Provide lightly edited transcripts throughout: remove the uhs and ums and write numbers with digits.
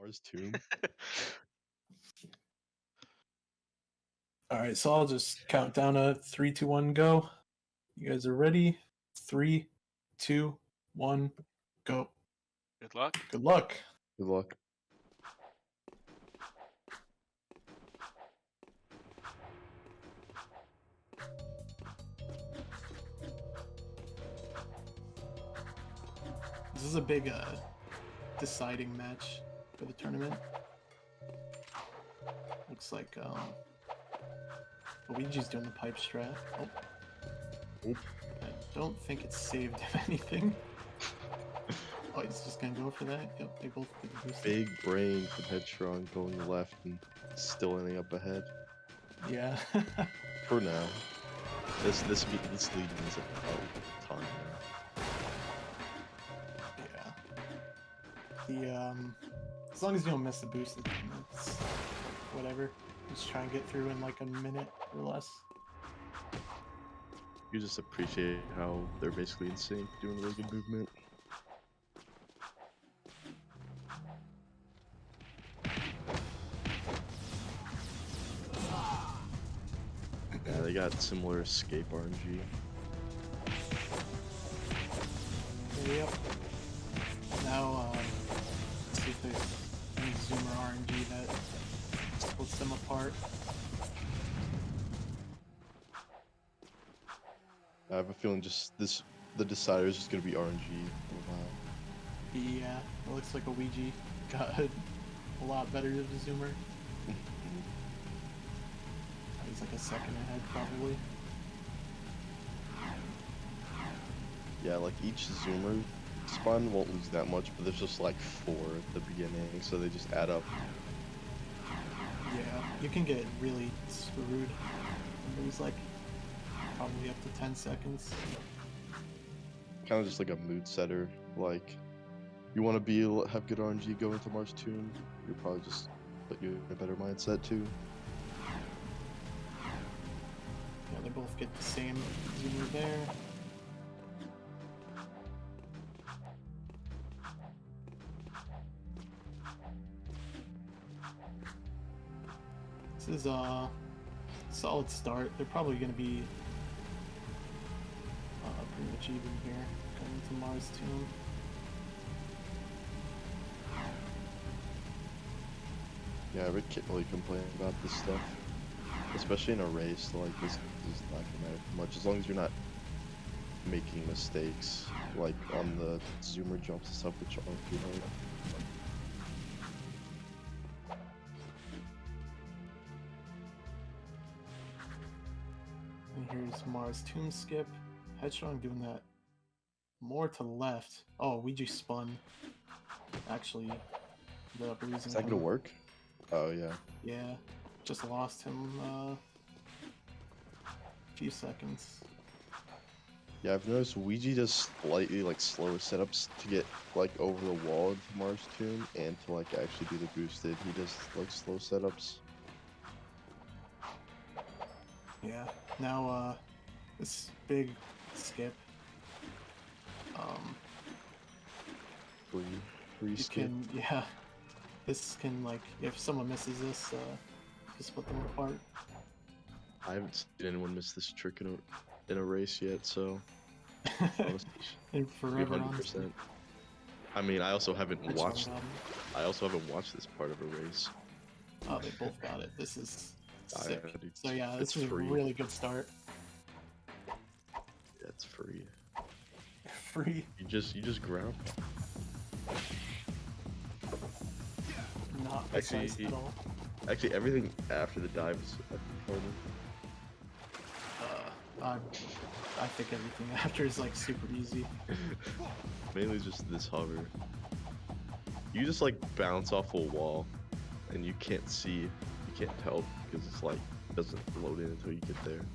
Mars tomb. All right, so I'll just count down a 3, 2, 1, go. You guys are ready? 3, 2, 1, go. Good luck. Good luck. Good luck. This is a big deciding match for the tournament. Looks like Ouiji's doing the pipe strat. Oh. Oop. I don't think it's saved him anything. Oh, he's just gonna go for that. Yep, they both get the boost. Big brain from Headstrong going left and still ending up ahead. Yeah. For now. This lead is a ton now. Yeah. As long as you don't miss the boost, it's whatever. Just try and get through in like a minute or less. You just appreciate how they're basically in sync, doing really good movement. Yeah, they got similar escape RNG. Yep. Now, let's see if there's any zoomer RNG that splits them apart. I have a feeling the decider is just gonna be RNG for a while. Yeah, it looks like Ouiji got a lot better than the zoomer. He's like a second ahead, probably. Yeah, like each zoomer spawn won't lose that much, but there's just like 4 at the beginning, so they just add up. Yeah, you can get really screwed. Lose like probably up to 10 seconds. Kind of just like a mood setter. Like, you want to have good RNG go into Mars Tomb, you'll probably just put you in a better mindset too. Yeah, they both get the same zoomer there. This is a solid start. They're probably going to be pretty much even here, going to Mars Tomb. Yeah, I can't really complain about this stuff, especially in a race. Like, this is not gonna matter much as long as you're not making mistakes, like on the zoomer jumps and stuff, which aren't too hard. And here's Mars Tomb skip. Headstrong doing that more to the left. Oh, Ouiji spun. Actually, ended up losing. Is that gonna work? Oh yeah. Yeah, just lost him a few seconds. Yeah, I've noticed Ouiji does slightly like slower setups to get like over the wall into Mars Tomb and to like actually do the boosted. He does like slow setups. Yeah. Now this big skip. Free skip. Yeah. This can, like, if someone misses this, just split them apart. I haven't seen anyone miss this trick in a race yet, so And forever 100%. I mean, I also haven't watched this part of a race. Oh, they both got it. This is sick. Dude, So yeah, this is a free. really good start. Yeah, it's free. Free. You just ground. Not precise at all. Actually, everything after the dive is harder. I think everything after is like super easy. Mainly just this hover. You just like bounce off a wall, and you can't tell because it's like doesn't load in until you get there.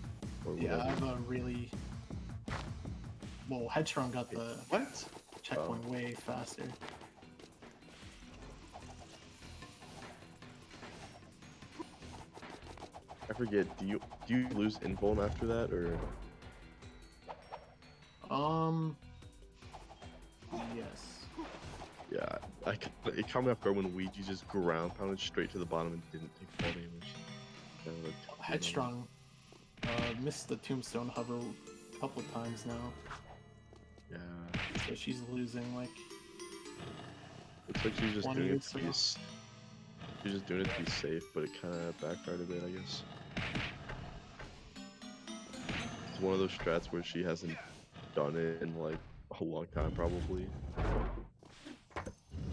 Or Yeah, whatever. I have a really. Well, Headstrong got the checkpoint way faster. I forget. Do you lose invuln after that or? Yes. Yeah, It caught me off guard when Ouiji just ground pounded straight to the bottom and didn't take fall damage. Headstrong missed the tombstone hover a couple times now. Yeah. So she's losing like. Looks like she's just 20 doing or it to be. so. She's just doing it to be safe, but it kind of backfired a bit, I guess. It's one of those strats where she hasn't done it in like a long time, probably.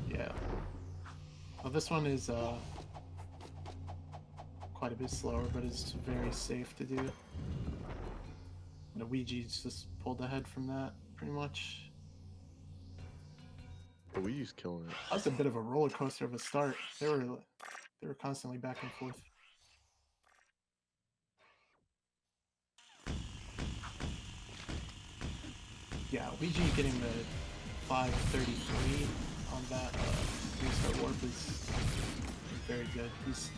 Yeah. Well, this one is quite a bit slower, but it's very safe to do. And Ouiji's just pulled ahead from that, pretty much. Ouiji's killing it. That was a bit of a roller coaster of a start. They were constantly back and forth. Yeah, Ouiji getting the 533 on that restart warp is very good.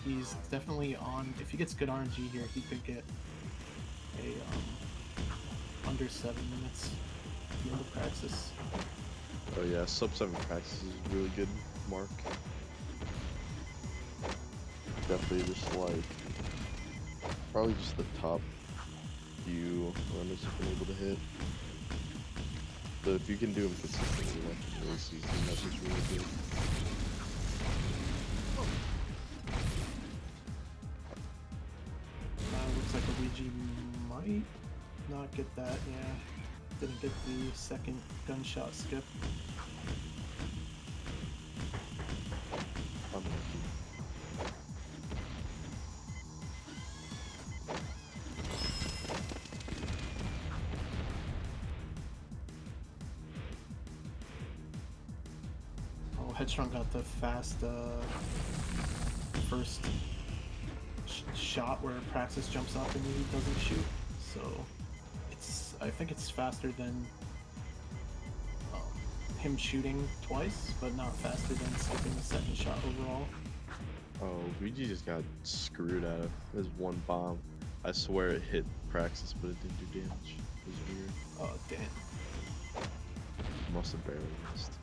He's definitely on. If he gets good RNG here, he could get a under 7 minutes at the end of Praxis. Oh yeah, sub 7 Praxis is a really good mark. Definitely just like probably just the top few runners you've been able to hit. So if you can do them consistently like in the season, that's just really good. Looks like Ouiji might not get that, yeah. Didn't get the second gunshot skip. Unlucky. Oh, Headstrong got the fast first shot where Praxis jumps up and he doesn't shoot. So I think it's faster than him shooting twice, but not faster than skipping the second shot overall. Oh, Ouiji just got screwed out of his one bomb. I swear it hit Praxis, but it didn't do damage. It was weird. Oh, damn. Must have barely missed.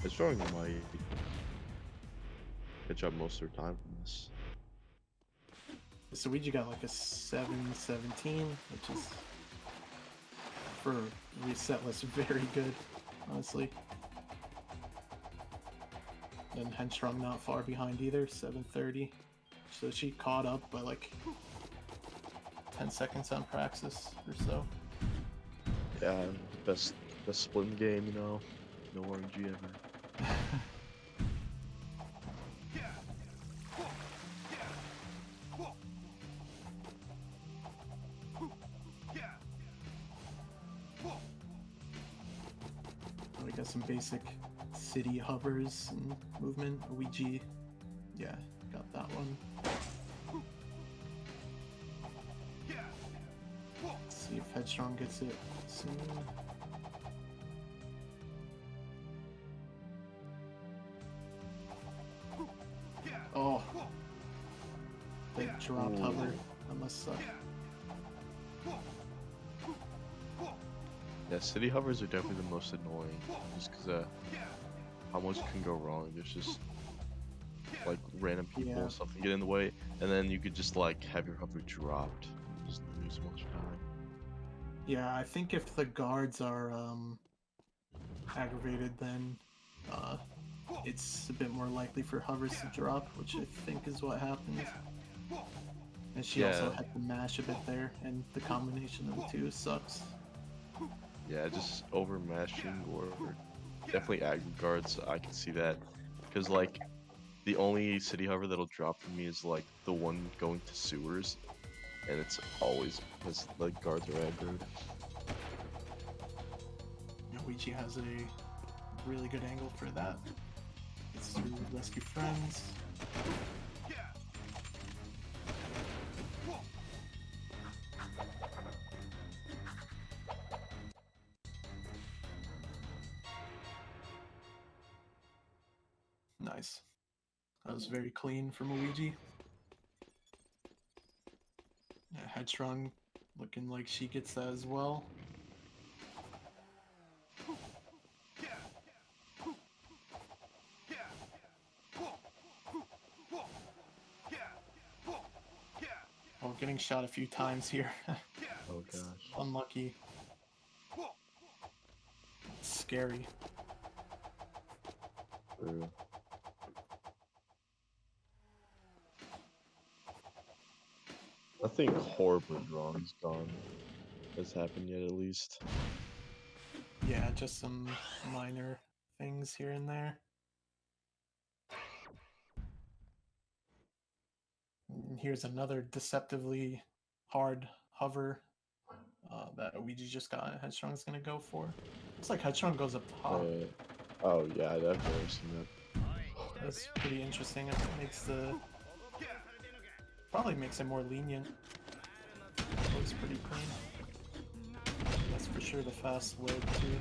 It's showing my catch up most of their time from this. So Ouiji got like a 717, which is for resetless very good, honestly. And Headstrong not far behind either, 730. So she caught up by like 10 seconds on Praxis or so. Yeah, best split in the game, you know. No RNG ever. We got some basic city hovers and movement. Ouiji, yeah, got that one. Let's see if Headstrong gets it soon. Oh, they dropped hover. That must suck. Yeah, city hovers are definitely the most annoying, just because how much can go wrong. There's just like random people and stuff that get in the way, and then you could just like have your hover dropped and just lose so much time. Yeah, I think if the guards are aggravated, then it's a bit more likely for hovers to drop, which I think is what happened. And she also had to mash a bit there, and the combination of the two sucks. Yeah, just over mashing or definitely aggro guards. I can see that because like the only city hover that'll drop for me is like the one going to sewers, and it's always because the guards are aggroed. Ouiji has a really good angle for that. It's through rescue friends. Nice. That was very clean from Ouiji. Yeah, Headstrong looking like she gets that as well. Oh, getting shot a few times here. Oh gosh. Unlucky. Scary. True. Nothing horribly wrong's has happened yet, at least. Yeah, just some minor things here and there. And here's another deceptively hard hover that Ouiji just got. Headstrong's gonna go for. Looks like Headstrong goes up top. Oh yeah, I've never seen that. That's pretty interesting. It makes probably makes it more lenient. Looks pretty clean. That's for sure the fast way too.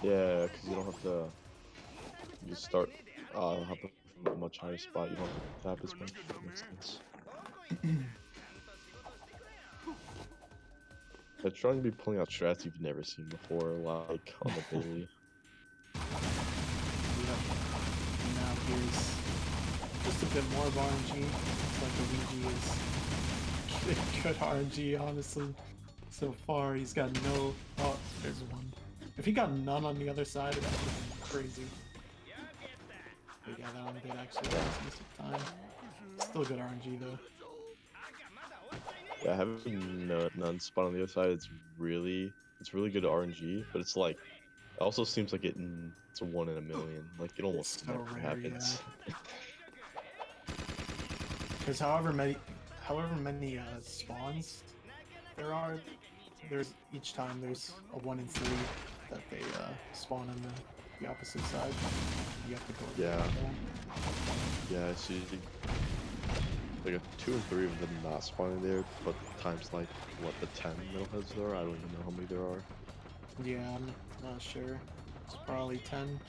Yeah, because you don't have to. You just start hop from a much higher spot. You don't have to tap as much. That makes sense. They're trying to be pulling out strats you've never seen before, like on the daily. Yep. Now here's just a bit more of RNG. Looks like Ouiji is getting good RNG, honestly. So far, he's got no. Oh, there's one. If he got none on the other side, that would have been crazy. But yeah, that one did actually last me some time. Still good RNG though. Yeah, having none spawn on the other side, it's really good RNG, but it's like it also seems like it's a 1 in a million. Like it almost So never rare, happens. Because however many spawns there are, each time there's a 1 in 3 that they spawn on the opposite side. You have to go. Yeah. Yeah, I see. Like a 2 and 3 of them not spawning there, but times like what the 10 middleheads there are. I don't even know how many there are. Yeah, I'm not sure. It's probably 10.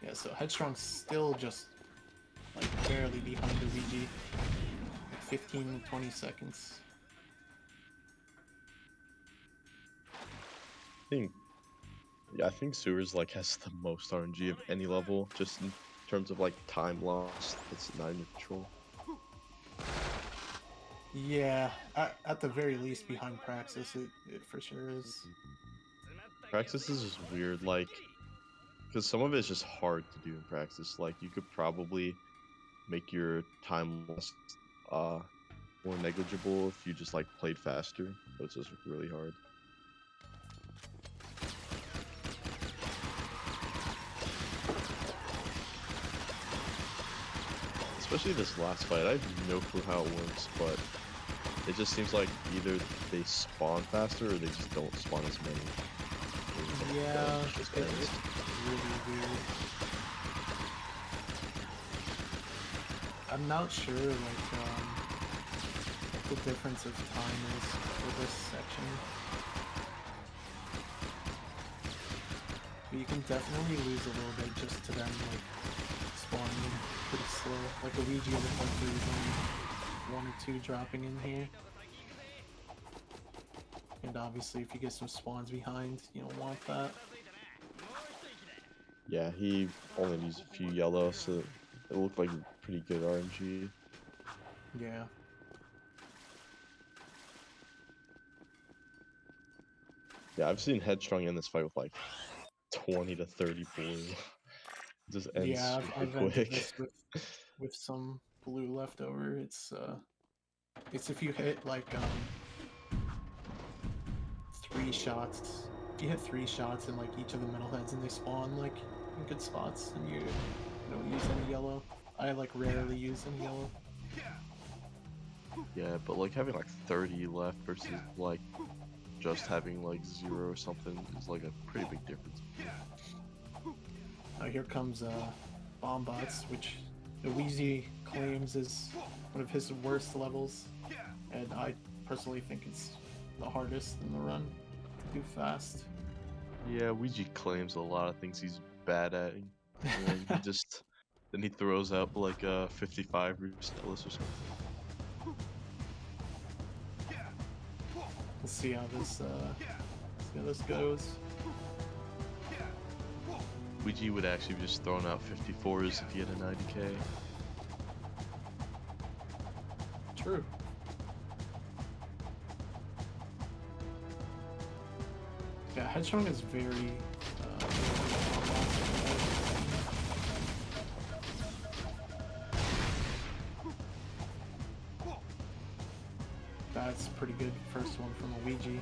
Yeah, so Headstrong's still just like barely behind Ouiji. Like 15 to 20 seconds. I think Sewers like has the most RNG of any level, just in terms of like time lost. It's not neutral. Yeah, at the very least behind Praxis, it for sure is. Praxis is just weird, like, because some of it's just hard to do in practice. Like, you could probably make your time loss more negligible if you just like played faster, but it's just really hard. Especially this last fight, I have no clue how it works, but it just seems like either they spawn faster or they just don't spawn as many. Yeah, it's really weird. I'm not sure like the difference of time is for this section. But you can definitely lose a little bit just to them like spawning in pretty slow. Like Ouiji looks like there's only 1 or 2 dropping in here. And obviously if you get some spawns behind, you don't want that. Yeah, he only needs a few yellow, so it looked like pretty good RNG. Yeah. Yeah, I've seen Headstrong in this fight with like 20 to 30 blue. Just ends Yeah, I've super ended quick. this with some blue left over. It's if you hit like 3 shots. If you hit 3 shots in like each of the metalheads and they spawn like in good spots, and you don't use any yellow. I like rarely use any yellow. Yeah, but like having like 30 left versus like just having like 0 or something is like a pretty big difference. Now here comes Bombbots, which Ouiji claims is one of his worst levels, and I personally think it's the hardest in the run. Do fast. Yeah, Ouiji claims a lot of things he's bad at, and then he throws up like a 55 resetless or something. We'll see how this goes. Ouiji would actually be just throwing out 54s if he had a 90k. True. Yeah, Headstrong is very. That's pretty good. First one from Ouiji.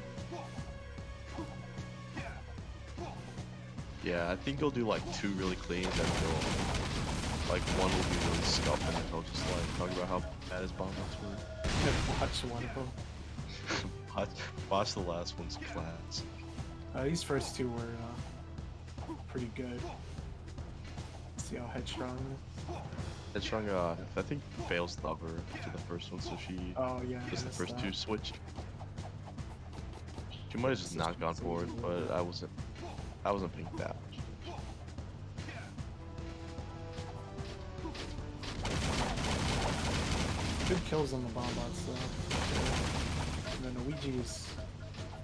Yeah, I think he'll do like 2 really clean, then he'll like 1 will be really scuffed, and then he'll just like talk about how bad his bomb ups were. Watch one of them. Watch the last one's class. These first 2 were pretty good. Let's see how Headstrong is. Headstrong, I think fails the hover to the first one, so she Oh yeah. does the missed first that. 2 switch. She might have just not gone for it, but I wasn't paying that much. Good kills on the bomb bots though. And then Ouiji's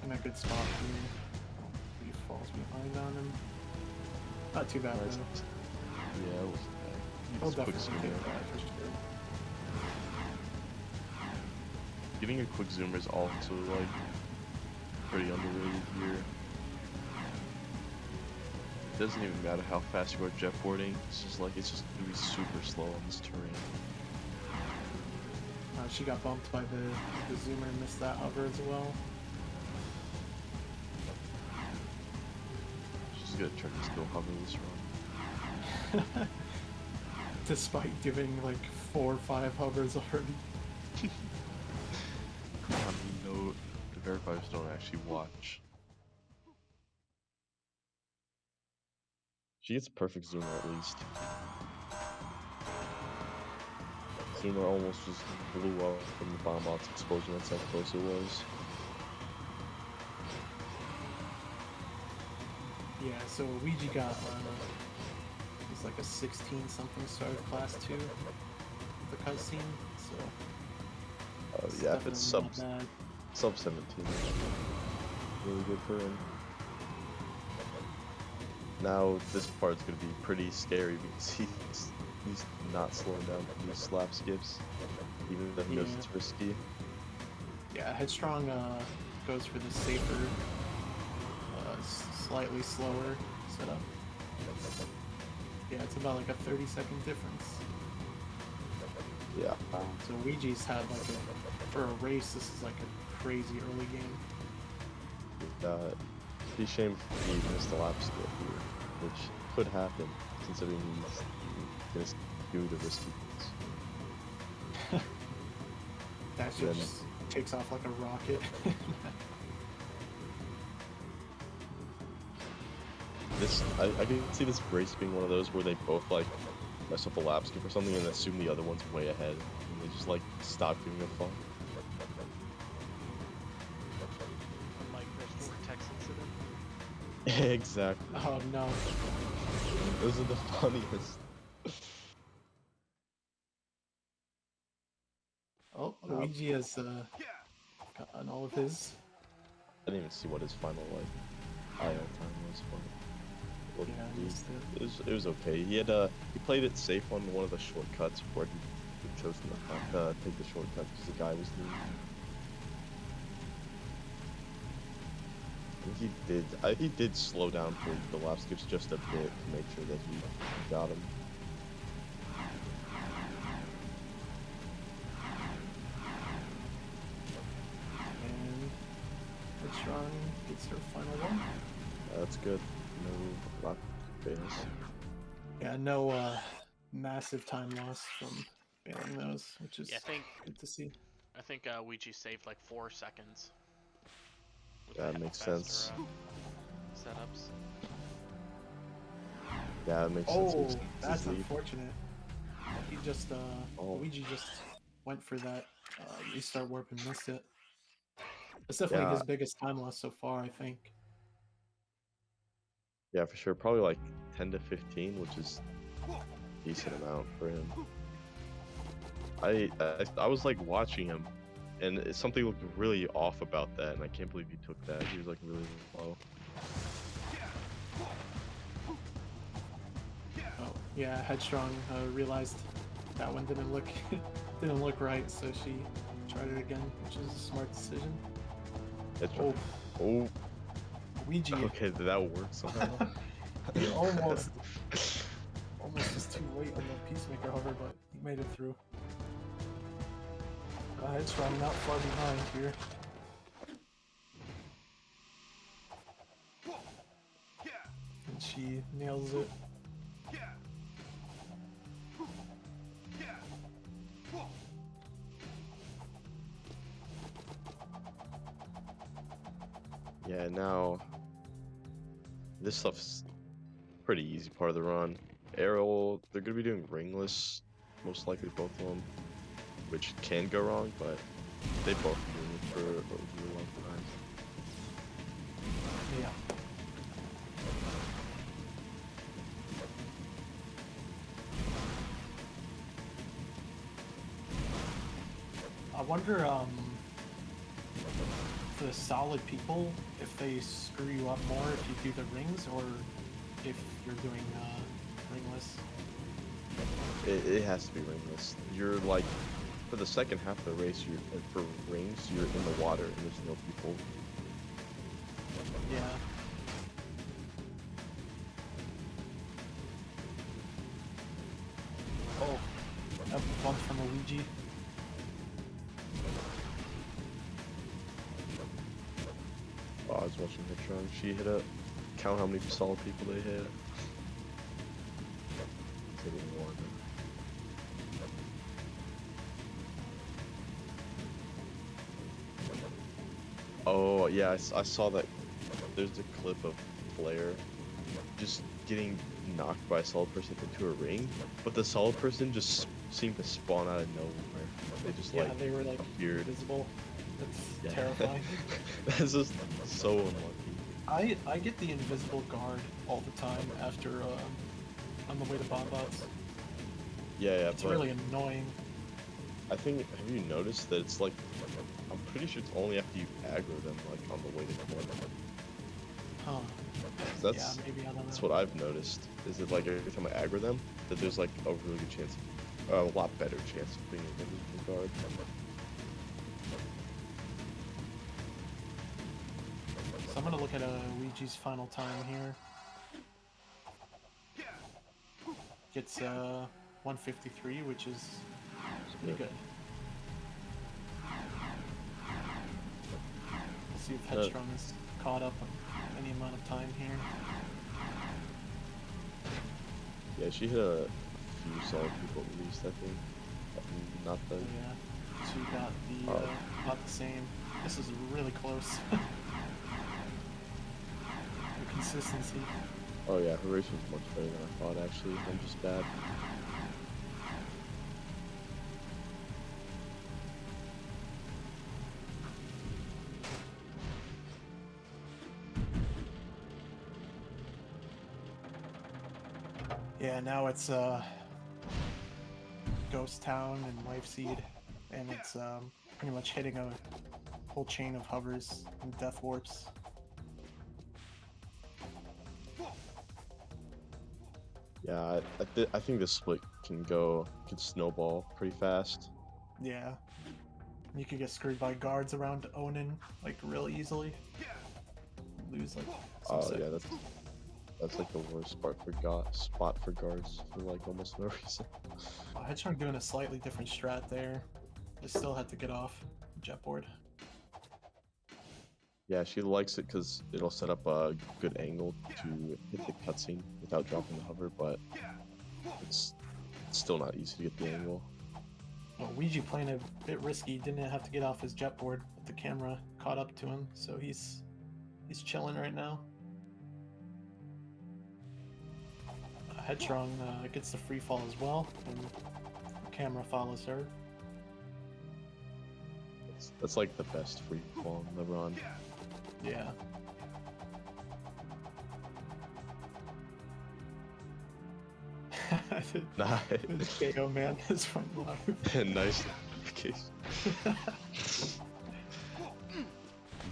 in a good spot here. He falls behind on him. Not too bad Nice. though. Yeah, it was bad. He'll Quick definitely zoomer. take that for sure. Getting a quick zoomer is also like pretty underrated here. It doesn't even matter how fast you are jetboarding. It's just gonna be super slow on this terrain. She got bumped by the zoomer and missed that hover as well. She's gonna turn this to a hover this run. Despite giving like 4 or 5 hovers already. I mean, no, the verifiers don't actually watch. She gets a perfect zoomer at least. Zoomer almost just blew up from the bomb bot's explosion. That's how close it was. Yeah, so Ouiji got it's like a 16 something star of class 2 the cutscene, so Yeah, if it's sub definitely not bad. 17, really good for him. Now this part's gonna be pretty scary because he's not slowing down for these slap skips, even though he knows it's risky. Yeah, Headstrong goes for the safer, slightly slower setup. Yeah, it's about like a 30-second difference. Yeah. So Ouiji's had like for a race, this is like a crazy early game. Be shame if he missed a lap skip here, which could happen considering he's gonna do the risky things. That shit just takes off like a rocket. I can see this race being one of those where they both like mess up a lap skip or something and assume the other one's way ahead, and they just like stop giving a fuck. Like the vortex incident. Exactly. Oh no. Those are the funniest. Oh, Ouiji has gotten all of his. I didn't even see what his final like IO time was, but Yeah, I missed it. it was okay. He played it safe on one of the shortcuts where he chose to not take the shortcut because the guy was new. And he did slow down for the lap skips just a bit to make sure that he got him. And Headstrong gets her final one. That's good. No lap fails. Yeah, no massive time loss from failing those, which is Yeah, good to see. I think Ouiji saved like 4 seconds. with That the makes faster, sense. Setups. Yeah, it makes Oh, sense. that's Easily. unfortunate. He just Ouiji just went for that restart warp and missed it. That's definitely Yeah. his biggest time loss so far, I think. Yeah, for sure. Probably like 10 to 15, which is a decent amount for him. I was like watching him And something looked really off about that, and I can't believe he took that. He was like really low. Oh, yeah, Headstrong realized that one didn't look didn't look right, so she tried it again, which is a smart decision. Headstrong. Oh, Oh, Ouiji. okay, that worked somehow. He almost was too late on the Peacemaker hover, but he made it through. Headstrong not far behind here. And she nails it. Yeah, now this stuff's pretty easy part of the run. Arrow, they're gonna be doing ringless, most likely both of them, which can go wrong, but they both do it for a really long time. Yeah. I wonder, the solid people, if they screw you up more if you do the rings, or if you're doing, ringless. It has to be ringless. You're like, for the second half of the race, for rings, you're in the water and there's no people. Yeah. Oh, that bump from Ouiji. Oh, I was watching her try. She hit a count how many solid people they hit. Hitting one. Oh yeah, I saw that. There's a clip of Flair just getting knocked by a solid person into a ring, but the solid person just seemed to spawn out of nowhere. They just Yeah, like they were like appeared. invisible. That's Yeah. terrifying. That's just so unlucky. I get the invisible guard all the time after on the way to Bonbots. Yeah, It's but really annoying. I think, have you noticed that it's like, I'm pretty sure it's only after you aggro them, like on the way to corner. Huh. That's Yeah, maybe, I don't know. that's what I've noticed. Is that like every time I aggro them, that there's like a really good chance, a lot better chance of being an invisible guard. So I'm gonna look at Ouiji's final time here. Gets 153, which is pretty good. We'll see if Headstrong is caught up on any amount of time here. Yeah, she hit a few solid people at least, I think. Not the. Yeah, she got the Oh. not the same. This is really close. The consistency. Oh yeah, her race was much better than I thought actually. I'm just bad. Yeah, now it's Ghost Town and Life Seed, and it's pretty much hitting a whole chain of hovers and death warps. Yeah, I think this split can snowball pretty fast. Yeah, you could get screwed by guards around Onin like real easily. Lose like some Oh seconds. yeah, that's like the worst spot for guards for like almost no reason. Headstrong doing a slightly different strat there. They still had to get off jetboard. Yeah, she likes it because it'll set up a good angle to hit the cutscene without dropping the hover, but it's still not easy to get the angle. Well, Ouiji playing a bit risky, didn't have to get off his jetboard, but the camera caught up to him, so he's chilling right now. Headstrong gets the free fall as well, and the camera follows her. That's like the best free fall in the run. Yeah. Nice. KO man is from live. Nice notification.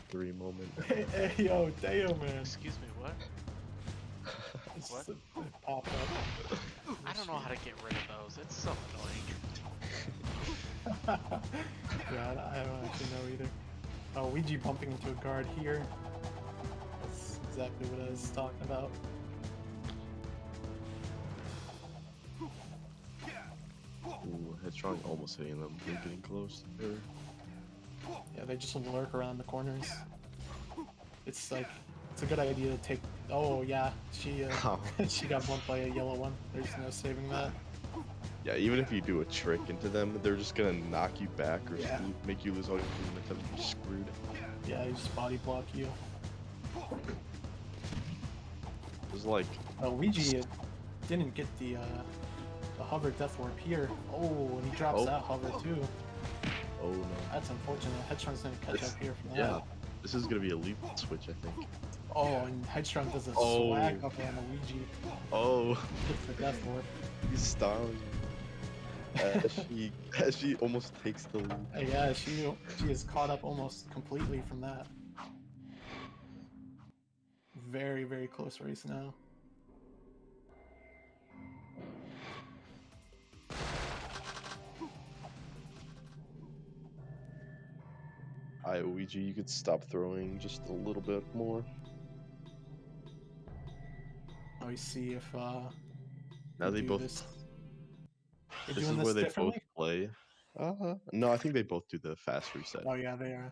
Three moment. Hey, yo, Deo, man. Excuse me, what? It's What? just it popped up. I don't know how to get rid of those. It's so annoying. Yeah, I don't actually know either. Oh, Ouiji bumping into a guard here. That's exactly what I was talking about. Ooh, Headstrong almost hitting them. They're getting close. Yeah, they just lurk around the corners. It's like, it's a good idea to take. Oh yeah, she she got bumped by a yellow one. There's no saving that. Yeah, even if you do a trick into them, they're just gonna knock you back or Yeah. make you lose all your momentum. You're screwed. Yeah, they just body block you. There's like, Ouiji didn't get the hover death warp here. Oh, and he drops Oh. that hover too. oh no. That's unfortunate. Headstrong's gonna catch This- up here from that. Yeah, this is gonna be a leap switch, I think. Oh, and Headstrong does a Oh. swag up on Ouiji. Oh, Gets the death warp. he's styling. As she almost takes the lead. Yeah, she is caught up almost completely from that. Very, very close race now. Ouiji, you could stop throwing just a little bit more. Now we see if Now we they do both. this. We're This is doing where this they differently? both play. No, I think they both do the fast reset. Oh yeah, they are.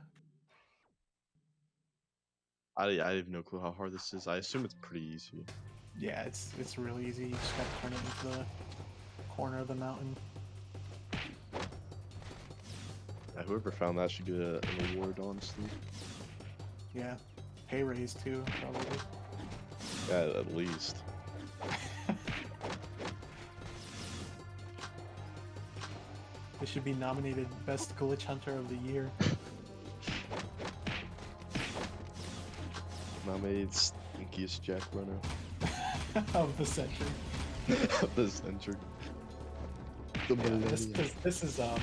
I have no clue how hard this is. I assume it's pretty easy. Yeah, it's really easy. You just gotta turn it into the corner of the mountain. Yeah, whoever found that should get an award, honestly. Yeah, pay raise too, probably. Yeah, at least. They should be nominated Best Glitch Hunter of the Year. Nominated stinkiest Jack runner of the century. of the century. The Yeah, millennium. this is the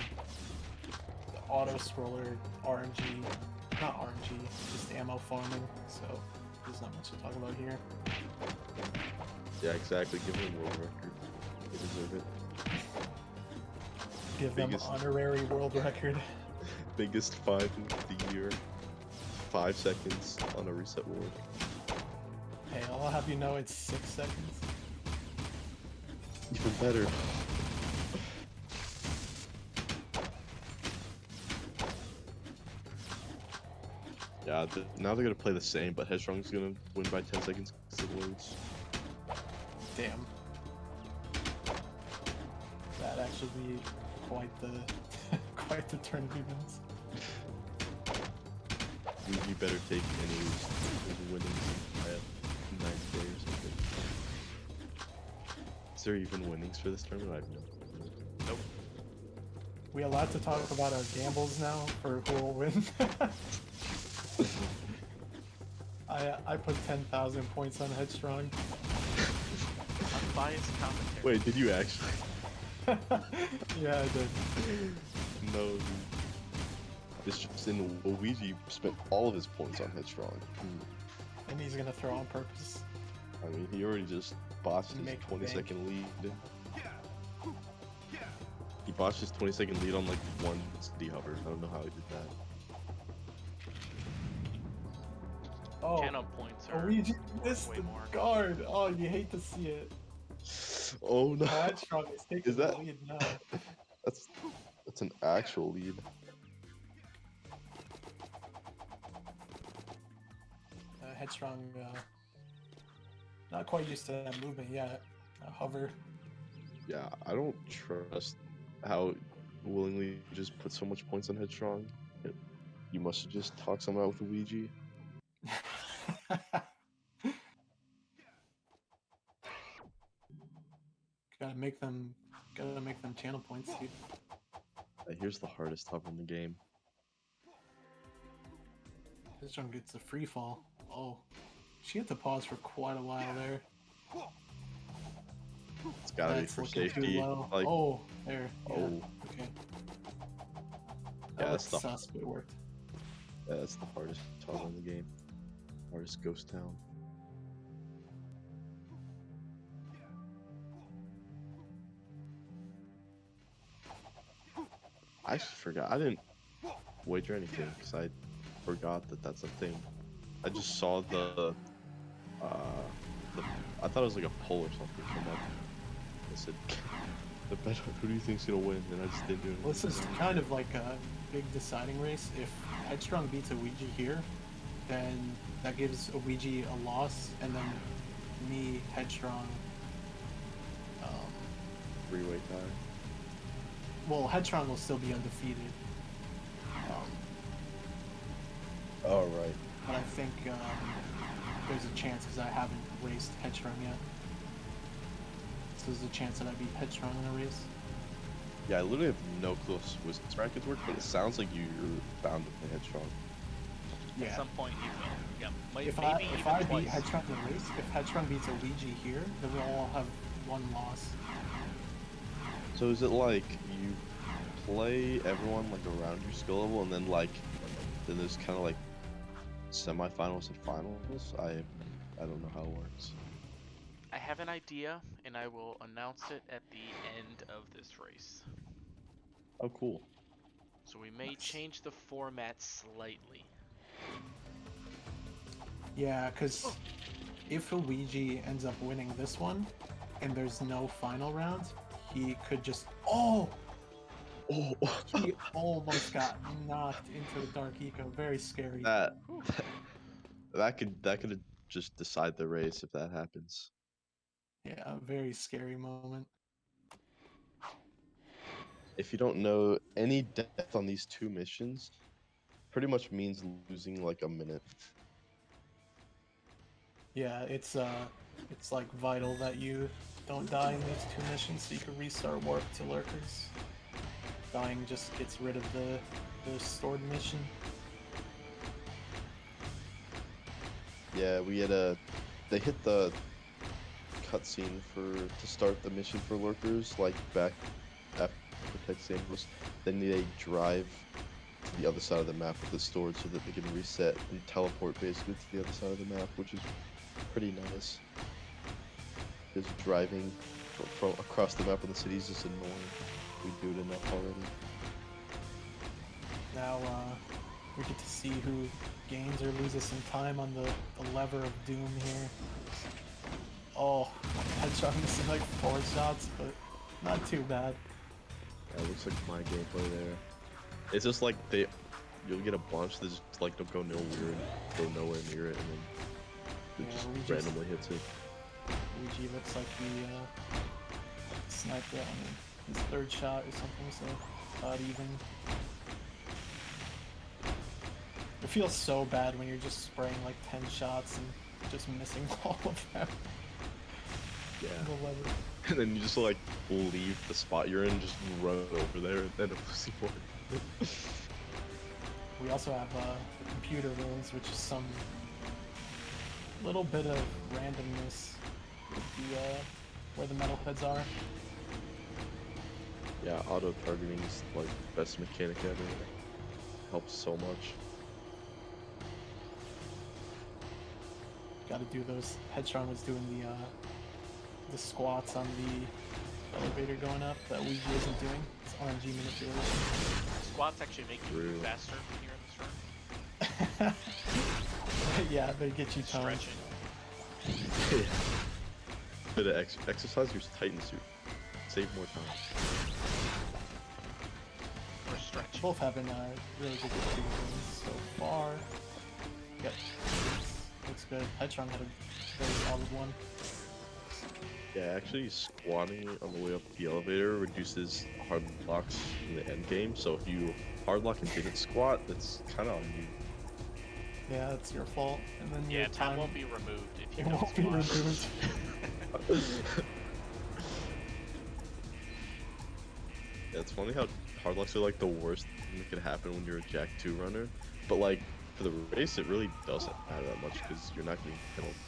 auto scroller RNG, not RNG, just ammo farming. So there's not much to talk about here. Yeah, exactly. Give them a world record. They deserve it. Give them Biggest- honorary world record. Biggest 5 in the year. 5 seconds on a reset ward. Hey, I'll have you know it's 6 seconds. Even better. Yeah, now they're gonna play the same, but Headstrong's gonna win by 10 seconds because it loads. Damn. That'd actually be quite the quite the turn of events. You better take any winnings at 9th day or something. Is there even winnings for this tournament? I have no clue. Nope. We allowed to talk about our gambles now for who will win. I put 10,000 points on Headstrong. Unbiased commentary. Wait, did you actually? Yeah, I did. No, dude. It's just in Ouiji spent all of his points on Headstrong. And he's gonna throw on purpose. I mean, he already just botched his Make 20-second lead. He botched his 20-second lead on like one city hover. I don't know how he did that. Oh, Channel points are Ouiji missed way the more. guard. Oh, you hate to see it. Oh no! Headstrong is taking Is that- the lead now. That's an actual lead. Headstrong, not quite used to that movement yet. Hover. Yeah, I don't trust how willingly you just put so much points on Headstrong. You must have just talked some out with Ouiji. Gotta make them channel points, dude. Here's the hardest hover in the game. Headstrong gets a free fall. Oh, she had to pause for quite a while there. It's gotta That's be for looking too safety. low. Like, Oh, there. Yeah. oh, Okay. That Yeah, looked that's the sus, but it worked. yeah, that's the hardest tunnel in the game. Hardest ghost town. I just forgot. I didn't wager anything because I forgot that that's a thing. I just saw the I thought it was like a poll or something come up. I said, "The bet. Who do you think's gonna win?" And I just didn't do anything. Well, this is kind of like a big deciding race. If Headstrong beats Ouiji here, then that gives Ouiji a loss, and then me, Headstrong. Three-way tie. Well, Headstrong will still be undefeated. Oh right. But I think there's a chance because I haven't raced Headstrong yet. So there's a chance that I beat Headstrong in a race. Yeah, I literally have no clue if Swiss rackets work, but it sounds like you're bound to play Headstrong. At Yeah. some point you will. Yeah, If maybe I even beat twice. Headstrong in a race, if Headstrong beats Ouiji here, then we'll all have one loss. So is it like you play everyone like around your skill level, and then then there's kind of like semifinals and finals? I don't know how it works. I have an idea, and I will announce it at the end of this race. Oh, cool. So we may Nice. change the format slightly. Yeah, because if Ouiji ends up winning this one, and there's no final round, he could just Oh, he almost got knocked into the dark eco. Very scary. that could just decide the race if that happens. Yeah, a very scary moment. If you don't know, any death on these two missions pretty much means losing like a minute. Yeah, it's like vital that you don't die in these two missions so you can restart warp to lurkers. Dying just gets rid of the stored mission. Yeah, they hit the cutscene to start the mission for lurkers like back after Protect Samus. Then they drive to the other side of the map with the storage so that they can reset and teleport basically to the other side of the map, which is pretty nice. Just driving from across the map in the city is just annoying. We do it enough already. Now we get to see who gains or loses some time on the lever of doom here. Oh, Headstrong missing like 4 shots, but not too bad. Yeah, it looks like my gameplay there. It's just like you'll get a bunch that just like don't go nowhere near it, and then it Yeah, just we just- randomly hits it. Ouiji looks like he sniped it on his 3rd shot or something, so about even. It feels so bad when you're just spraying like 10 shots and just missing all of them. Yeah. The lever. And then you just like leave the spot you're in, just run over there, and then see what. We also have the computer rules, which is some little bit of randomness with where the metal heads are. Yeah, auto targeting is like the best mechanic ever. Helps so much. Got to do those. Headstrong was doing the squats on the elevator going up that Ouiji isn't doing. It's RNG manipulation. Squats actually make you move True. faster when you're in this run. Yeah, they get you toned. Stretching. Bit of exercise your Titan suit. Save more time. Or stretching. Both having really good experiences so far. Yep. Looks good. Headstrong had a very solid one. Yeah, actually squatting on the way up the elevator reduces hard locks in the end game. So if you hard lock and didn't squat, that's kind of on you. Yeah, that's your fault. And then Yeah, your time won't be removed if you it don't won't be squat. removed. Yeah, it's funny how hard locks are like the worst thing that could happen when you're a Jak 2 runner, but like for the race it really doesn't matter that much because you're not getting penalized.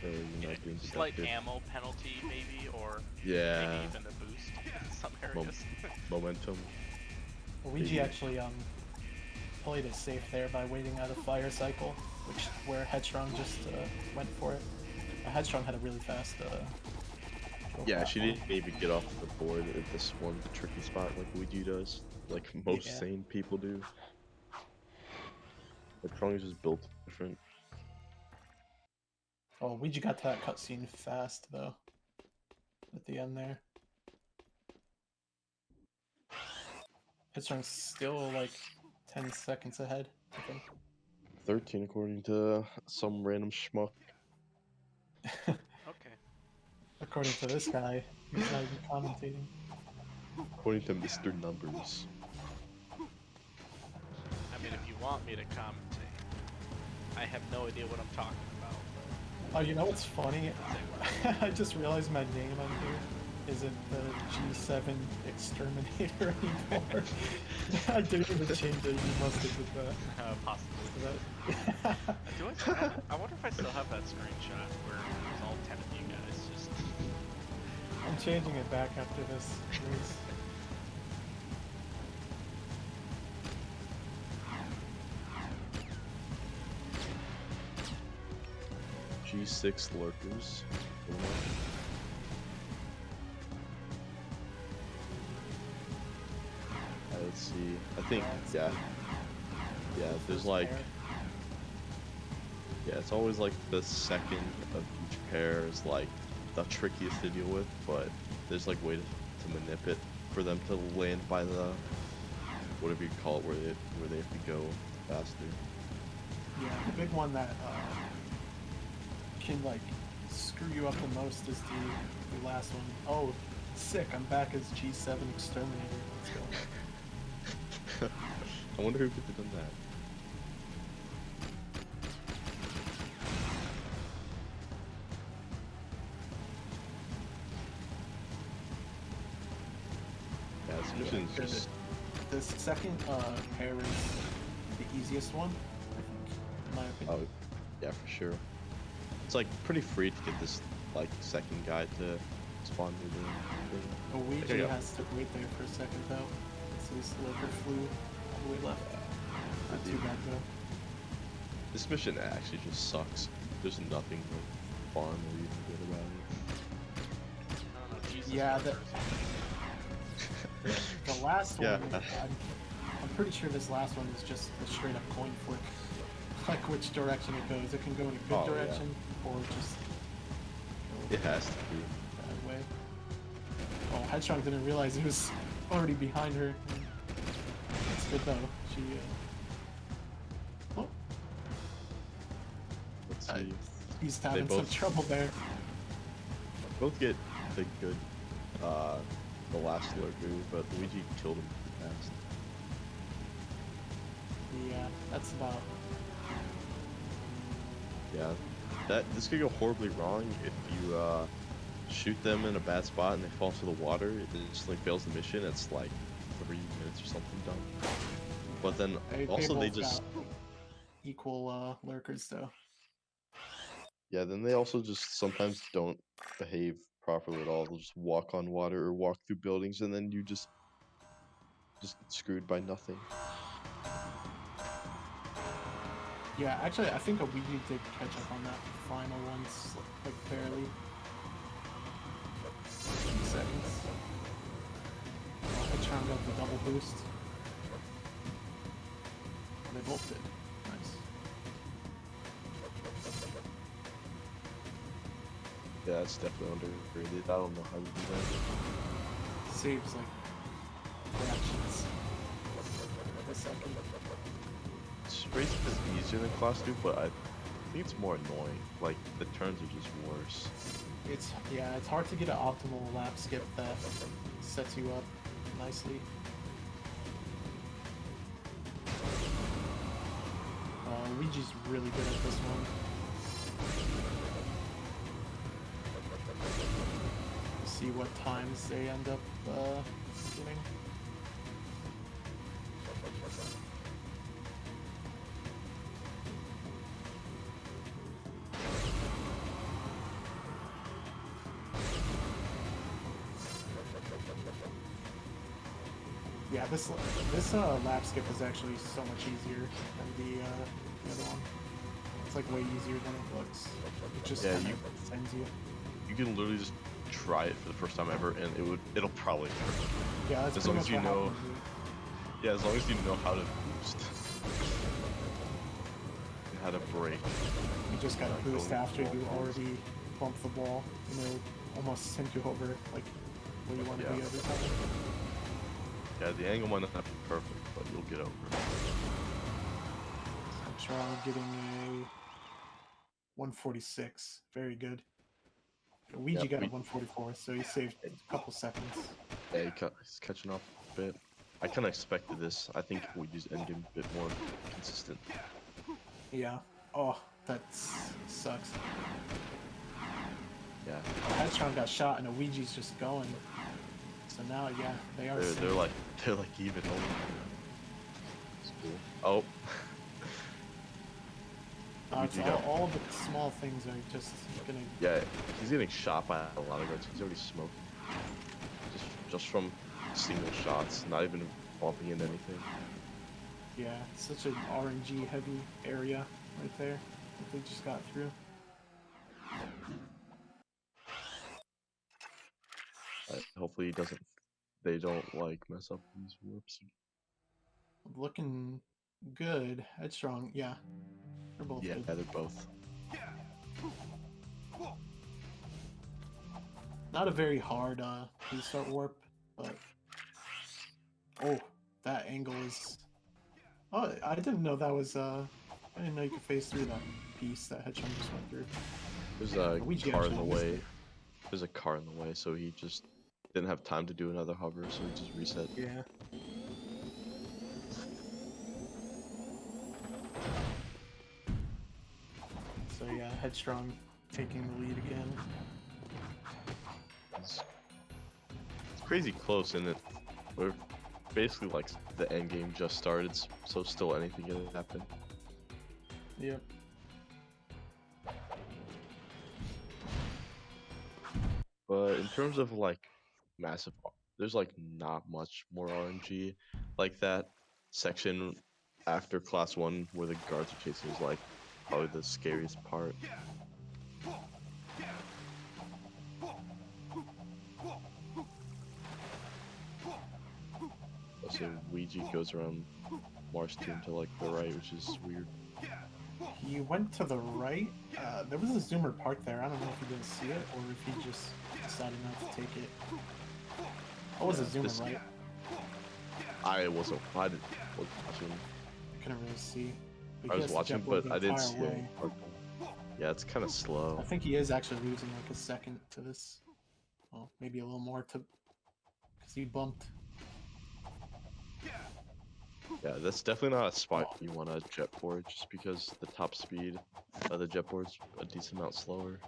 You're Yeah, not getting slight deducted. ammo penalty maybe, or Yeah, maybe even a boost in some areas. momentum. Ouiji actually played it safe there by waiting out a fire cycle, where Headstrong just went for it. Headstrong had a really fast Yeah, she didn't even get off the board at this one, the tricky spot like Ouiji does, like most Yeah. sane people do. Headstrong is just built different. Oh, Ouiji got to that cutscene fast though. At the end there. Headstrong's still like 10 seconds ahead, I think. 13 according to some random schmuck. Okay. According to this guy, he's not even commentating. According to Mr. Numbers. I mean, if you want me to commentate, I have no idea what I'm talking about. Oh, you know what's funny? I just realized my name on here isn't the G7 Exterminator anymore. I didn't even change it. You must have did that. Possibly. That... I wonder if I still have that screenshot where it's all 10 of you guys just. I'm changing it back after this race. G6 lurkers. Let's see. I think, yeah. Yeah, there's like. Yeah, it's always like the second of each pair is like the trickiest to deal with, but there's like way to manipulate for them to land by the whatever you call it, where they have to go faster. Yeah, the big one that can like screw you up the most is the last one. Oh, sick! I'm back as G7 Exterminator. Let's go. I wonder who could have done that. Yeah, this mission's just... The second pair is the easiest one, I think, in my opinion. Oh, yeah, for sure. It's like pretty free to get this like second guy to spawn with Ouiji Okay, has to wait there for a second though. So his lurker flew all the way left. Not too bad though. This mission actually just sucks. There's nothing like fun or even good about it. I don't know, Jesus. Yeah, the last Yeah. one, I'm pretty sure this last one is just a straight up coin flip. Like which direction it goes. It can go in a good direction or just It has to be. that way. Oh, Headstrong didn't realize he was already behind her. It's good though. She oh, Let's see. he's having some both- trouble there. Both get the good, the last lurker, but Luigi killed him fast. Yeah, that's about. Yeah, this could go horribly wrong if you shoot them in a bad spot and they fall into the water. It instantly fails the mission. It's like 3 minutes or something done. But then also they both just got equal lurkers though. yeah. Then they also just sometimes don't behave properly at all. They'll just walk on water or walk through buildings, and then you just get screwed by nothing. Yeah, actually, I think Ouiji did catch up on that final once, like barely. 2 seconds. Headstrong got the double boost. They both did. Nice. Yeah, it's definitely underrated. I don't know how to do that. Saves like fractions of a second. Race is easier than Class 2, but I think it's more annoying. Like, the turns are just worse. It's hard to get an optimal lap skip that sets you up nicely. Ouiji's really good at this one. See what times they end up getting. Yeah, this lap skip is actually so much easier than the other one. It's like way easier than it looks. It just Yeah, kind you- of sends you. You can literally just try it for the first time ever, and it'll probably work. Yeah, that's As pretty long much as you what know- happened to me. Yeah, as long as you know how to boost and how to brake. You just gotta boost Going after you forwards. already bumped the ball, and it'll almost send you over like where you want to Yeah. be every time. Yeah, the angle might not be perfect, but you'll get over it. I'm sure I'm getting a 146. Very good. Ouiji Yep, got a we- 144, so he saved a couple seconds. Yeah, he's catching up a bit. I kind of expected this. I think we use endgame a bit more consistent. Yeah. Oh, that sucks. Yeah, Headstrong got shot and Ouiji's just going. So now, yeah, they are. they're like even. It's cool. Oh. It's Ouiji got- all the small things are just gonna. Yeah, he's getting shot by a lot of guards. He's already smoking. Just from single shots, not even bumping into anything. Yeah, it's such an RNG heavy area right there that they just got through. Hopefully they don't like mess up these warps. Looking good. Headstrong, yeah. They're both Yeah, good. they're both. Not a very hard restart warp, but oh, that angle is. Oh, I didn't know that was. I didn't know you could phase through that piece that Headstrong just went through. There's a Ouiji car in the actually missed way. it. There's a car in the way, so he just didn't have time to do another hover, so he just reset. Yeah. So yeah, Headstrong taking the lead again. It's crazy close, and we're basically like the end game just started, so still anything can happen. Yep. But in terms of like massive, there's like not much more RNG. Like that section after class 1 where the guards are chasing is like probably the scariest part. Also, Ouiji goes around Mars team to like the right, which is weird. He went to the right. There was a zoomer parked there. I don't know if he didn't see it or if he just decided not to take it. What was a zoomer, this- right? I wasn't watching. I couldn't really see. But I he was has to watching, jet blade but the I didn't entire see way. it. Yeah, it's kind of slow. I think he is actually losing like a second to this. Well, maybe a little more to, because he bumped. Yeah, that's definitely not a spot you want to jet board, just because the top speed of the jet board's a decent amount slower.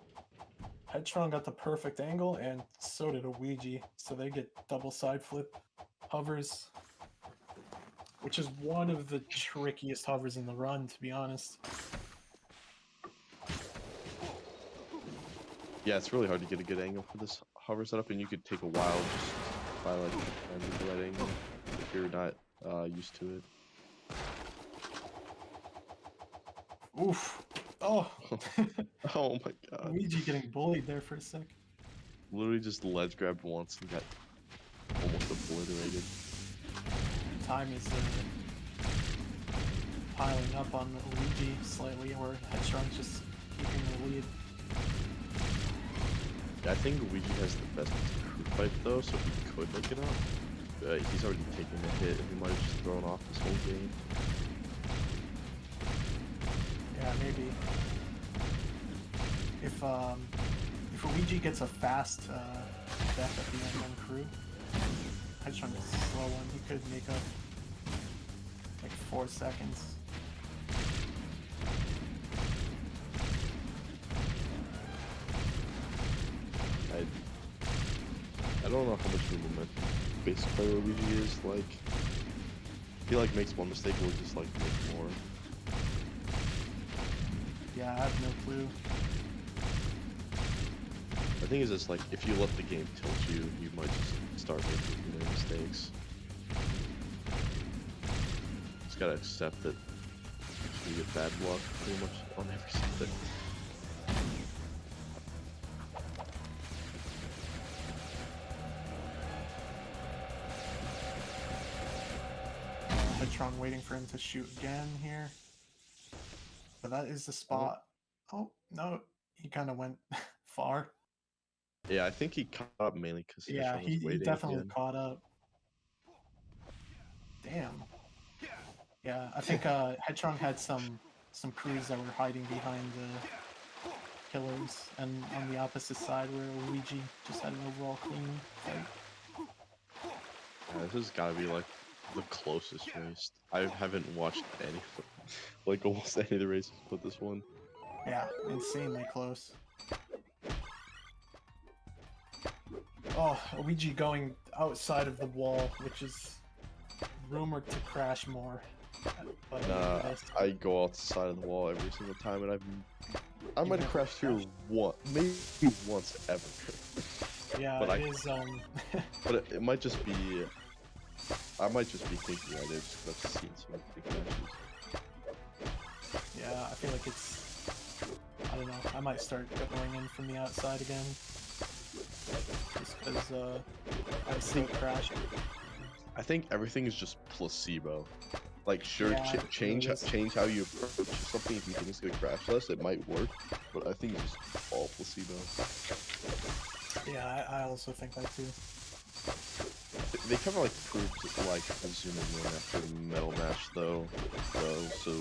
Headstrong got the perfect angle, and so did Ouiji. So they get double side flip hovers, which is one of the trickiest hovers in the run, to be honest. Yeah, it's really hard to get a good angle for this hover setup, and you could take a while just by like finding the right angle if you're not used to it. Oof. Oh. Oh my god. Ouiji getting bullied there for a sec. Literally just ledge grabbed once and got almost obliterated. Time is piling up on Ouiji slightly, where Headstrong's just keeping the lead. I think Ouiji has the best crew fight though, so he could make it up. He's already taken a hit, and he might have just thrown off this whole game. Yeah, maybe. If Ouiji gets a fast death at the end on crew, Headstrong gets a slow one, he could make up like 4 seconds. I don't know how much of a momentum base player Ouiji is. Like, he like makes one mistake, we'll just like make more. Yeah, I have no clue. The thing is, it's like if you let the game tilt you, you might just start making mistakes. just gotta accept that you get bad luck pretty much on every thing. Hedgehog waiting for him to shoot again here. But that is the spot. Oh, no. He kind of went far. Yeah, I think he caught up mainly because Yeah, was he waiting definitely again. caught up. Damn. Yeah, I think Hedgehog had some crews that were hiding behind the pillars, and on the opposite side where Ouiji just had an overall clean fight. Yeah, this has gotta be like the closest race. I haven't watched any, like almost any of the races but this one. Yeah, insanely close. Oh, Ouiji going outside of the wall, which is rumored to crash more. But Nah, I go outside of the wall every single time, and I might have crashed here once, maybe once ever. Yeah, but it is. But it might just be. I might just be thinking I did just because I've seen so many big crashes. Yeah, I feel like it's. I don't know. I might start going in from the outside again, just because I see it crashing. I think everything is just placebo. Like, sure, Yeah, change how you approach something. If you think it's gonna crash less, it might work. But I think it's just all placebo. Yeah, I also think that too. They kind of like proved like zooming in after the metal match though. So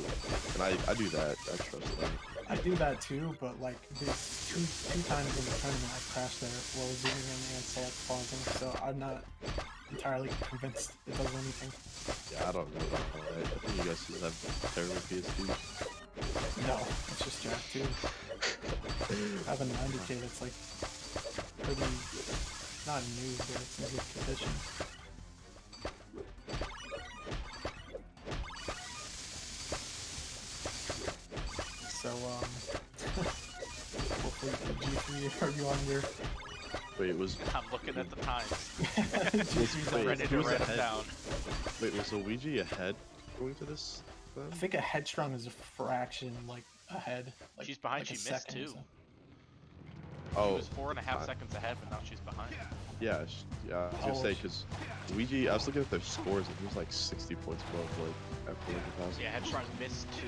and I do that. I trust them. I do that too, but like there's two times in the tournament I crashed there while zooming in and select pausing, so I'm not entirely convinced it does anything. Yeah, I don't know about that. I think you guys just have terrible PS2s. No, it's just Jack too. I have a 90K that's like pretty not new, but it's in good condition. So hopefully G3, are you on your? Wait, it was. I'm looking at the times. G3's Wait, Ready to who's write them ahead? down. Wait, was Ouiji ahead going to this? Then? I think a Headstrong is a fraction like ahead. Like, She's behind. like a She missed second or too. so. Oh, She was 4.5 seconds ahead, but now she's behind. yeah, yeah. I was gonna say because Ouiji, I was looking at their scores and he was like 60 points above like after like 1,000. Yeah, Headstrong missed too.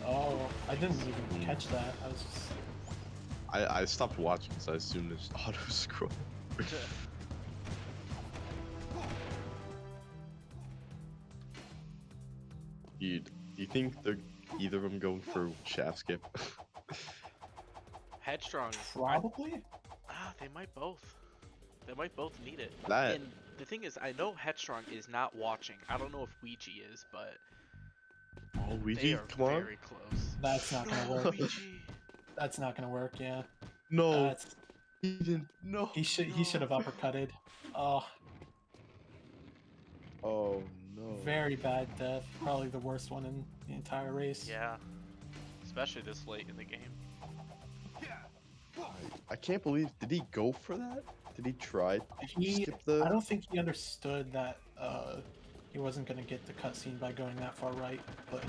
Oh, I didn't even catch that. I was just. I stopped watching because I assumed it's auto scroll. Do you think they're either of them going for shaft skip? Headstrong. Probably? They might both. They might both need it. That- And the thing is, I know Headstrong is not watching. I don't know if Ouiji is, but Oh, they Ouiji, are come on! very close. That's not gonna No, work. Ouiji. That's not gonna work. Yeah. No, That's, he didn't. No. he should have uppercutted. Oh, Oh no. very bad death. Probably the worst one in the entire race. Yeah. Especially this late in the game. I can't believe. Did he go for that? Did he try to skip the? I don't think he understood that he wasn't gonna get the cutscene by going that far right, but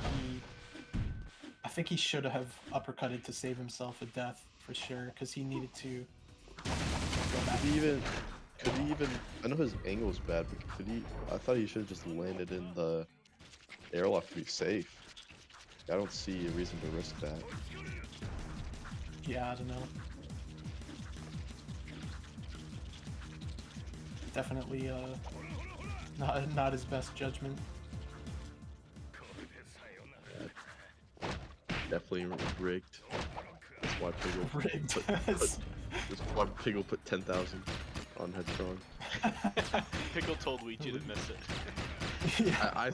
I think he should have uppercutted to save himself a death for sure, because he needed to go back. Could he even? I know his angle was bad, but could he? I thought he should have just landed in the airlock to be safe. I don't see a reason to risk that. Yeah, I don't know. Definitely not his best judgment. Definitely rigged. That's why Piggle Rigged. that's why Piggle put 10,000 on Headstrong. Pickle told Ouiji to miss it. Yeah. I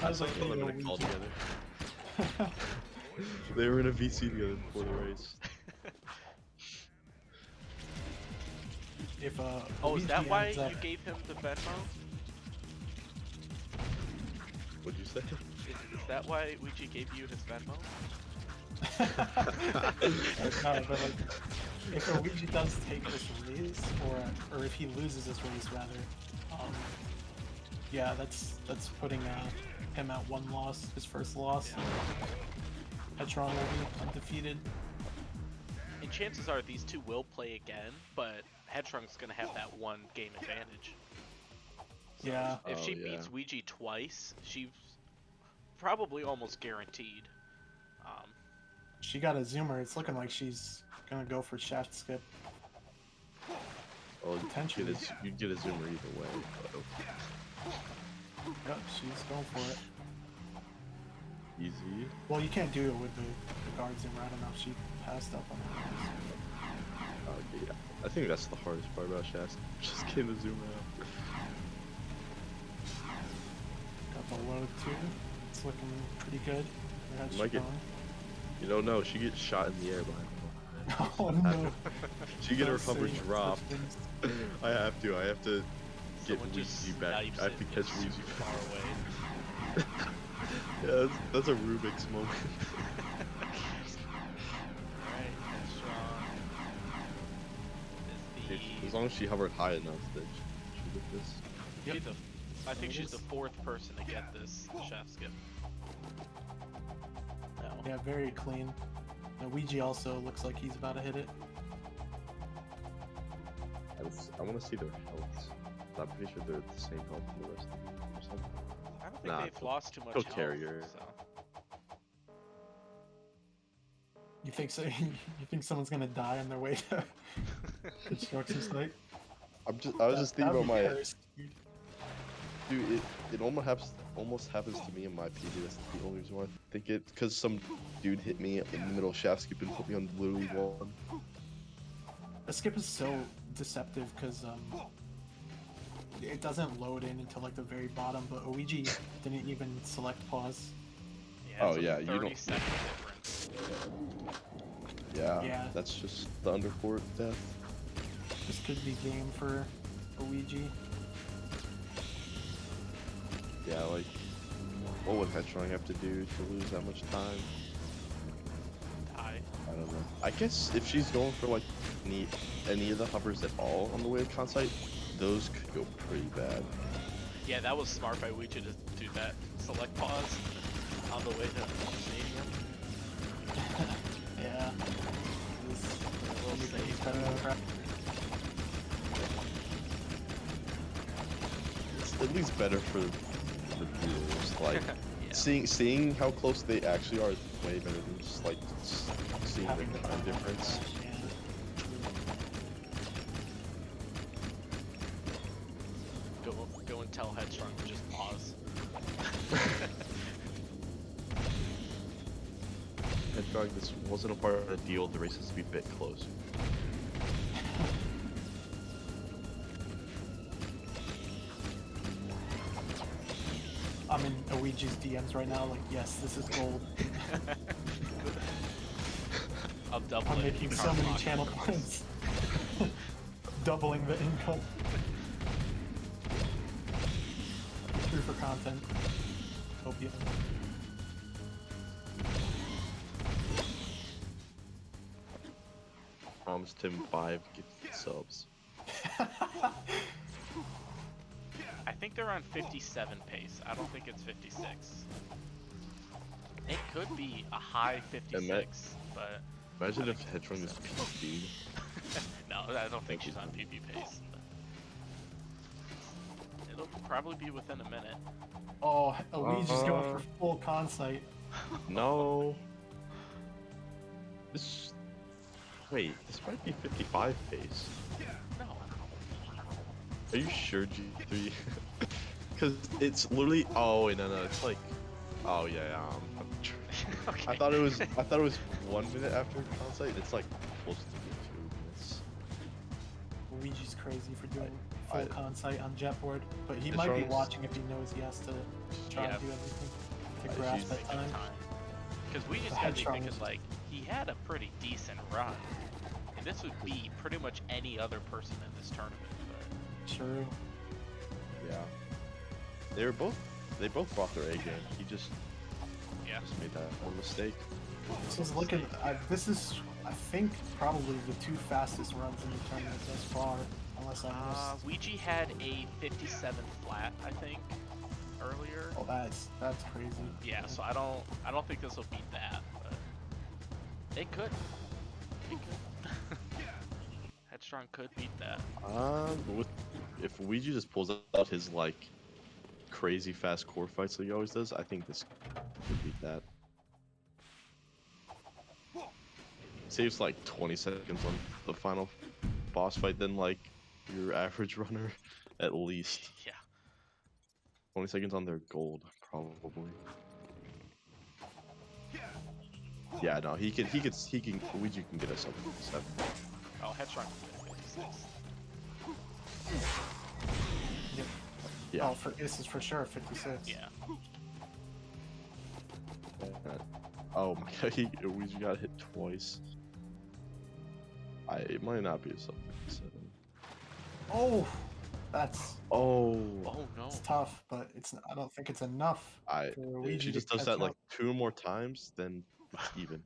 was saw like, them in "Hey, a call Ouija." together. They were in a VC together before the race. If Oh, is Ouija that why ends up- you gave him the Venmo? What'd you say? Is that why Ouiji gave you his Venmo? No, but like, if Ouija does take this race, or if he loses this race rather, Yeah, that's putting him at 1 loss, his first loss. Headstrong will be undefeated. And chances are these two will play again, but Headstrong's gonna have that 1 game advantage. So Yeah. if she Oh, yeah. beats Ouiji twice, she's probably almost guaranteed. She got a zoomer. It's looking like she's gonna go for shaft skip. Well, Potentially. you'd get a zoomer either way. But Yep, she's going for it. easy. Well, you can't do it with the guard zoomer. I don't know if she passed up on it. Yeah. I think that's the hardest part about Shasta. Just getting the zoomer out. Got the load too. It's looking pretty good. Her head's Might get- strong. You don't know. She gets shot in the air by him. Oh no. She get her Don't hover say drop. such things. I have to get Someone just Ouiji back. snipes I have it to from catch super Ouiji far back. away. Yeah, that's a Rubik's moment. Alright, Headstrong is the... As long as she hovered high enough that she get this. Yep. I think she's the 4th person to get this shaft skip. No. Yeah, very clean. Now, Ouiji also looks like he's about to hit it. I want to see their health. I'm pretty sure they're the same health as the rest of them or something. I don't think Nah, they've lost too much he'll health, carry her. so... You think so? You think someone's gonna die on their way to construction site? I was just thinking about my Embarrassing. dude. It almost happens to me in my PB. That's the only reason why I think it. Because some dude hit me in the middle of shaft skip and put me on literally one. The skip is so deceptive because it doesn't load in until like the very bottom. But Ouiji didn't even select pause. Yeah, Oh, it's a yeah, you 30-second difference. Yeah, Yeah. that's just the undercourt death. This could be game for Ouiji. Yeah, like, what would Headstrong have to do to lose that much time? Die. I don't know. I guess if she's going for like any of the hovers at all on the way to con site, those could go pretty bad. Yeah, that was smart by Ouiji to do that. Select pause on the way to the stadium. Yeah. We'll see. He's better than Crap. It's at least better for the viewers. Like, Yeah. seeing how close they actually are is way better than just like seeing the Having the time difference. Yeah. Go and tell Headstrong to just pause. Headstrong, this wasn't a part of the deal. The race has to be a bit closer. I'm in Ouiji's DMs right now, like, yes, this is gold. I'll double I'm it. making so many channel points. Doubling the income. Free for content. Hope you. Promised him 5 gifted subs. I think they're on 57 pace. I don't think it's 56. It could be a high 56, but Imagine if Headstrong is PvP. no, I don't think she's on PP pace. It'll probably be within a minute. Oh, Ouiji's going for full con site. No. This. Wait, this might be 55 pace. No. Are you sure, G3? Because it's literally. Oh wait, no, it's like. Oh yeah. Okay. I thought it was 1 minute after con site. It's like close to 2 minutes. Ouiji's crazy for doing full I- con site on Jetboard, but he It's might be wrong. watching if he knows he has to try Yeah. and do everything to I grasp should that Take time. Because we just The gotta be Headstrong thinking is- like he had a pretty decent run, and this would be pretty much any other person in this tournament. But True. Yeah. They both brought their A game. He just yeah, made that one mistake. This is looking. This is, I think, probably the 2 fastest runs in the tournament thus far. unless I missed. Ouiji had a 57 flat, I think, earlier. Oh, that's crazy. Yeah, so I don't think this will beat that, but it could. It could. Headstrong could beat that. If Ouija just pulls out his like crazy fast core fights that he always does, I think this could beat that. Saves like 20 seconds on the final boss fight than like your average runner, at least. Yeah. 20 seconds on their gold, probably. Yeah, no, he can. Ouija can get us up to 7. Oh, Headstrong can get 56. Yep. Yeah. Oh, this is for sure 56. Yeah. Oh my god, Ouija got hit twice. It might not be a sub 57. Oh, that's Oh. Oh no. it's tough, but I don't think it's enough. For If Ouija she to just does catch that like up. 2 more times, then it's even.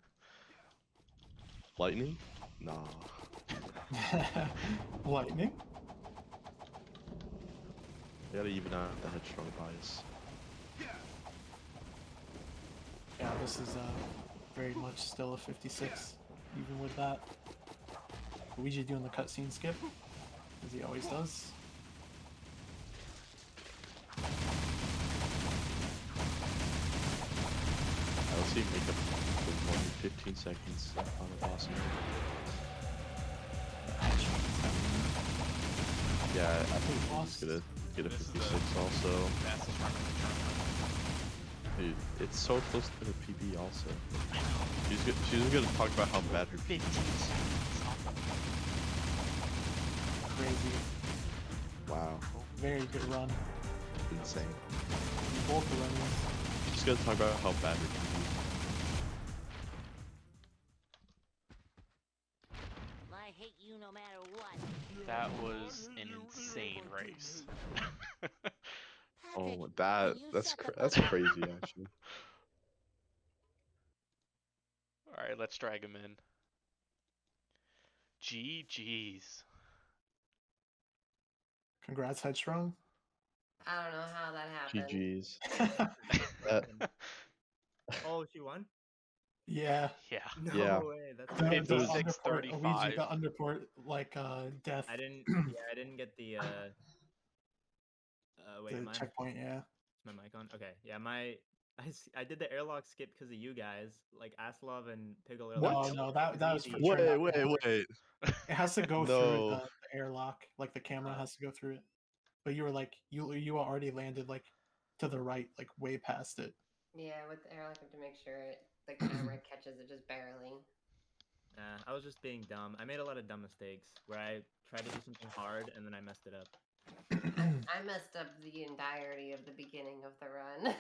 Lightning? Nah. Lightning. You gotta even out the headstrong bias. Yeah, this is very much still a 56, even with that. Ouija doing the cutscene skip, as he always does. Let's see if we make up the 1 in 15 seconds on the boss. Yeah, I think he's gonna get a 56 also. Fastest runner in the tournament. Dude, it's so close to her PB also. She's gonna talk about how bad her 15 seconds. Crazy. Wow, Very good run. insane. Both the runners. She's gonna talk about how bad her PB is. I hate you no matter what. That was an insane race. Oh, that's crazy actually. Alright, let's drag him in. GG's. Congrats, Headstrong. I don't know how that happened. GG's. Oh, she won? Yeah. Yeah. No Yeah. way. That's The 56, underport, Ouija 35. got underport like death. I didn't. Yeah, I didn't get the. Wait, The am I? Is checkpoint, yeah. my mic on? Okay. Yeah, I did the airlock skip because of you guys, like Aslov and Piggleberry. No, no, that was for easy. sure. Wait. It has to go No. through the airlock, like the camera has to go through it. But you were like, you already landed like to the right, like way past it. Yeah, with the airlock, I have to make sure the camera catches it just barely. I was just being dumb. I made a lot of dumb mistakes where I tried to do something hard and then I messed it up. I messed up the entirety of the beginning of the run.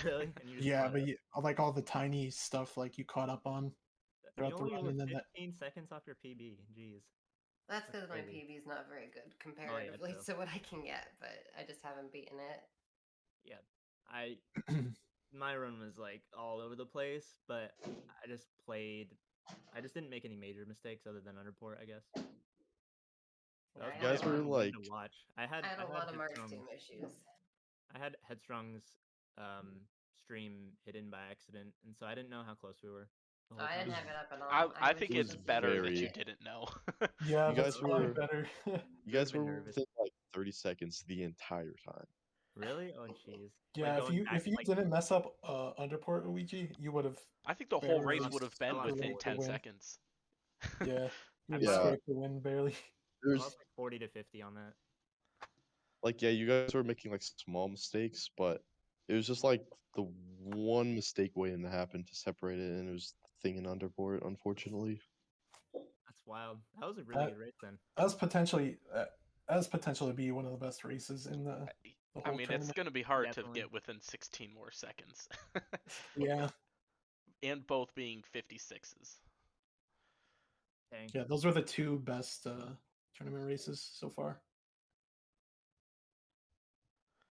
Really? And you just Yeah, caught but up? like all the tiny stuff, like you caught up on. You throughout the only run, were and then that- 15 seconds off your PB. Jeez. That's because my crazy. PB is not very good comparatively true. to what I can get, but I just haven't beaten it. My run was like all over the place, but I just didn't make any major mistakes other than underport, I guess. That was You probably guys a fun were, game like- to watch. I had I had a lot of Mark Headstrong's- Doom issues. I had Headstrong's stream hidden by accident, and so I didn't know how close we were. the whole I didn't time. have it up at all. I was think just it's better that you it. didn't know. Yeah, You that's guys probably were- better. You guys been were nervous. within like 30 seconds the entire time. Really? Oh, jeez. Yeah, Like, going back, if you like, didn't mess up underport Ouija, you would have I think the whole Barely race lost would have a been lot within forward. 10 Win. seconds. yeah, you would Yeah. scrape the win barely. I There's lost like 40 to 50 on that. like, yeah, you guys were making like small mistakes, but it was just like the one mistake waiting to happen to separate it, and it was the thing in underboard, unfortunately. That's wild. That was a really That- good race then. That's potentially to be one of the best races in the I whole mean, it's tournament. going to be hard Definitely. to get within 16 more seconds. Yeah, And both being 56s. Dang. yeah, those were the two best tournament races so far.